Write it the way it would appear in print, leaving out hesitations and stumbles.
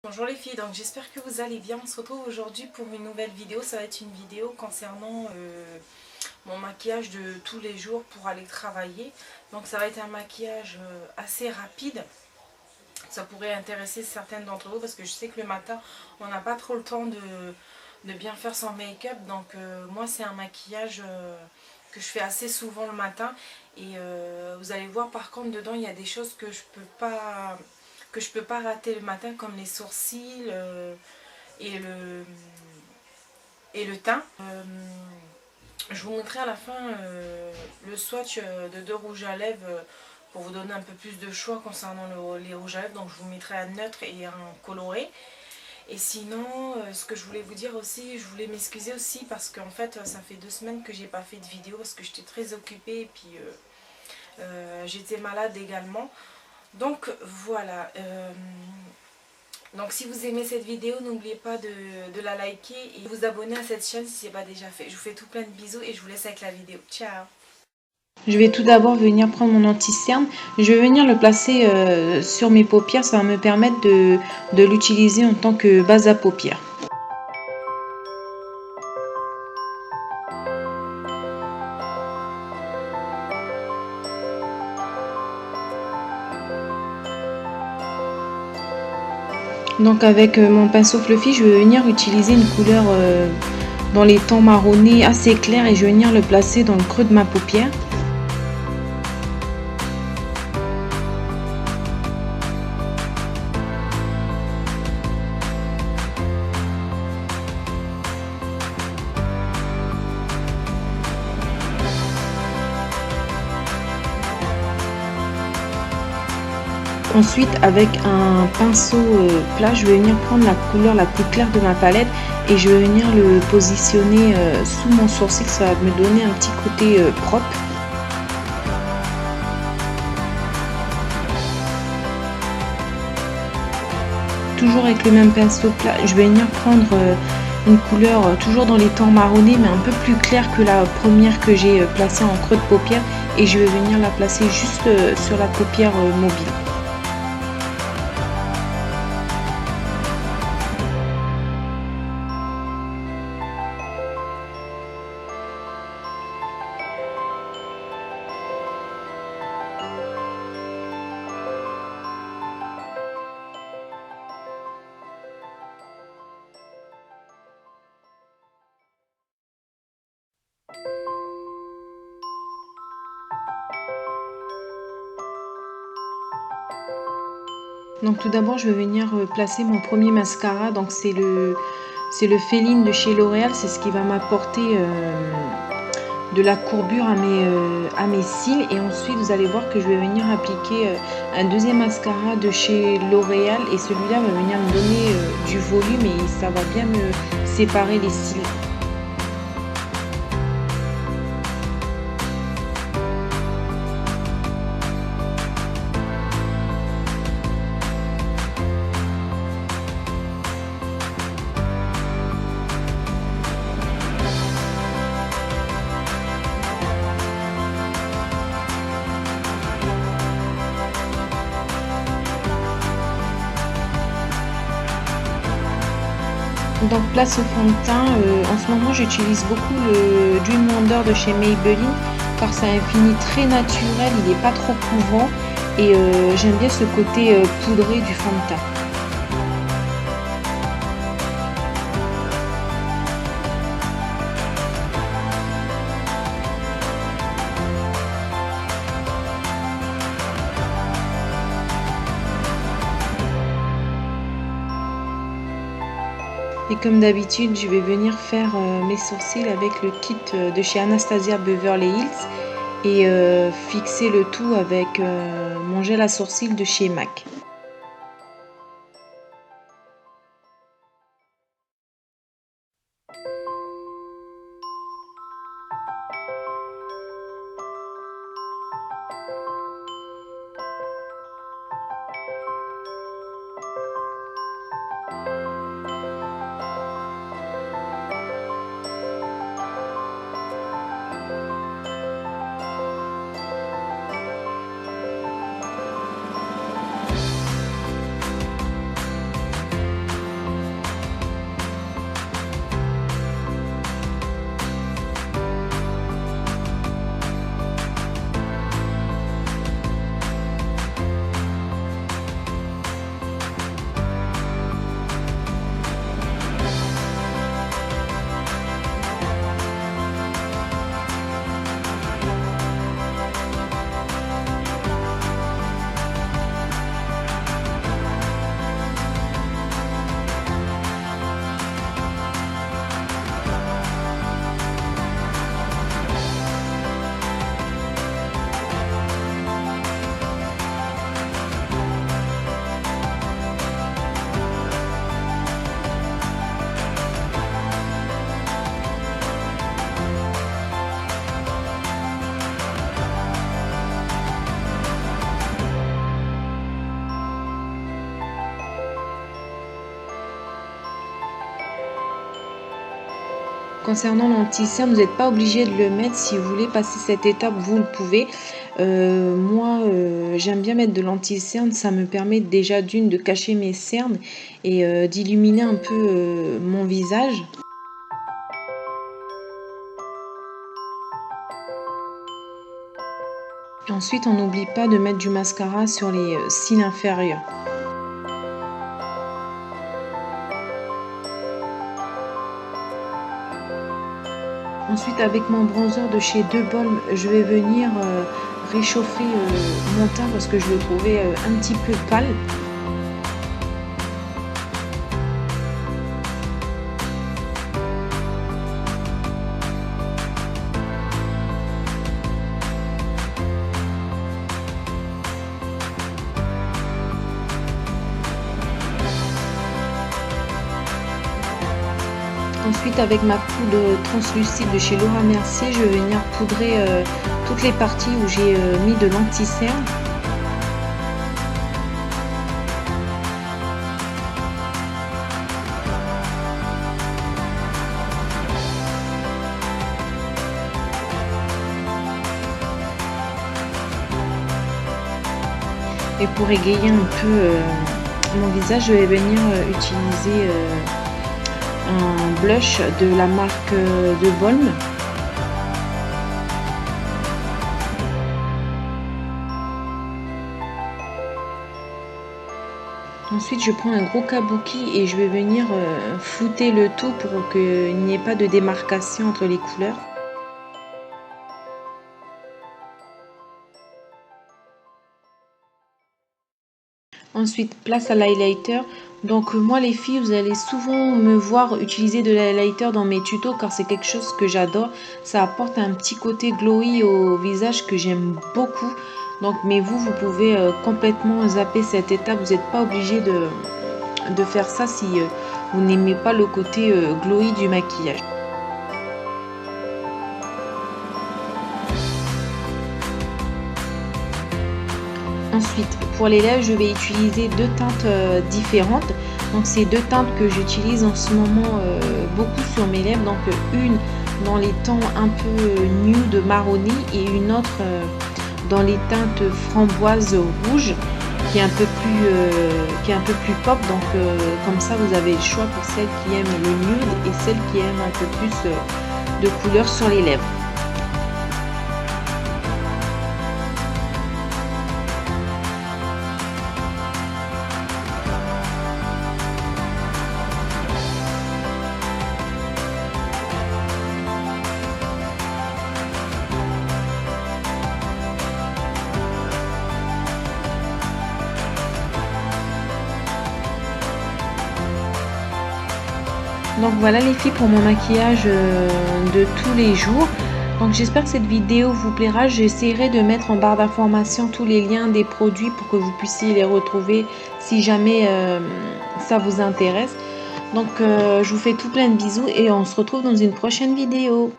Bonjour les filles, donc j'espère que vous allez bien. On se retrouve aujourd'hui pour une nouvelle vidéo. Ça va être une vidéo concernant mon maquillage de tous les jours pour aller travailler. Donc ça va être un maquillage assez rapide. Ça pourrait intéresser certaines d'entre vous parce que je sais que le matin on n'a pas trop le temps de bien faire son make-up. Donc moi c'est un maquillage que je fais assez souvent le matin. Et vous allez voir par contre dedans il y a des choses que je peux pas rater le matin, comme les sourcils et le teint. Je vous montrerai à la fin le swatch de deux rouges à lèvres pour vous donner un peu plus de choix concernant les rouges à lèvres. Donc je vous mettrai un neutre et un coloré. Et sinon, ce que je voulais vous dire aussi, je voulais m'excuser aussi parce qu'en fait ça fait 2 semaines que j'ai pas fait de vidéo parce que j'étais très occupée et puis j'étais malade également. Donc voilà. Donc si vous aimez cette vidéo, n'oubliez pas de la liker et de vous abonner à cette chaîne si ce n'est pas déjà fait. Je vous fais tout plein de bisous et je vous laisse avec la vidéo. Ciao! Je vais tout d'abord venir prendre mon anti-cerne. Je vais venir le placer sur mes paupières. Ça va me permettre de l'utiliser en tant que base à paupières. Donc avec mon pinceau Fluffy, je vais venir utiliser une couleur dans les tons marronnés assez clairs et je vais venir le placer dans le creux de ma paupière. Ensuite, avec un pinceau plat, je vais venir prendre la couleur la plus claire de ma palette et je vais venir le positionner sous mon sourcil. Ça va me donner un petit côté propre. Toujours avec le même pinceau plat, je vais venir prendre une couleur toujours dans les tons marronnés mais un peu plus claire que la première que j'ai placée en creux de paupière et je vais venir la placer juste sur la paupière mobile. Donc tout d'abord je vais venir placer mon premier mascara, donc c'est le Féline de chez L'Oréal, c'est ce qui va m'apporter de la courbure à mes cils. Et ensuite vous allez voir que je vais venir appliquer un deuxième mascara de chez L'Oréal et celui-là va venir me donner du volume et ça va bien me séparer les cils. Donc place au fond de teint, en ce moment j'utilise beaucoup le Dream Wonder de chez Maybelline car c'est un fini très naturel, il n'est pas trop couvrant et j'aime bien ce côté poudré du fond de teint. Et comme d'habitude, je vais venir faire mes sourcils avec le kit de chez Anastasia Beverly Hills et fixer le tout avec mon gel à sourcils de chez MAC. Concernant l'anti-cerne, vous n'êtes pas obligé de le mettre. Si vous voulez passer cette étape, vous le pouvez. Moi, j'aime bien mettre de l'anti-cerne. Ça me permet déjà d'une de cacher mes cernes et d'illuminer un peu mon visage. Ensuite, on n'oublie pas de mettre du mascara sur les cils inférieurs. Ensuite, avec mon bronzer de chez De Balm, je vais venir réchauffer mon teint parce que je le trouvais un petit peu pâle. Ensuite, avec ma poudre translucide de chez Laura Mercier, je vais venir poudrer toutes les parties où j'ai mis de l'anti-cerne. Et pour égayer un peu mon visage, je vais venir utiliser un blush de la marque De Balm. Ensuite, je prends un gros kabuki et je vais venir flouter le tout pour qu'il n'y ait pas de démarcation entre les couleurs. Ensuite, place à l'highlighter. Donc moi les filles, vous allez souvent me voir utiliser de l'highlighter dans mes tutos car c'est quelque chose que j'adore. Ça apporte un petit côté glowy au visage que j'aime beaucoup. Donc mais vous pouvez complètement zapper cette étape. Vous n'êtes pas obligé de faire ça si vous n'aimez pas le côté glowy du maquillage. Ensuite, pour les lèvres, je vais utiliser deux teintes différentes. Donc, c'est deux teintes que j'utilise en ce moment beaucoup sur mes lèvres. Donc, une dans les tons un peu nude marronné et une autre dans les teintes framboise rouge qui est un peu plus pop. Donc, comme ça, vous avez le choix pour celles qui aiment le nude et celles qui aiment un peu plus de couleur sur les lèvres. Donc voilà les filles pour mon maquillage de tous les jours. Donc j'espère que cette vidéo vous plaira. J'essaierai de mettre en barre d'informations tous les liens des produits pour que vous puissiez les retrouver si jamais ça vous intéresse. Donc je vous fais tout plein de bisous et on se retrouve dans une prochaine vidéo.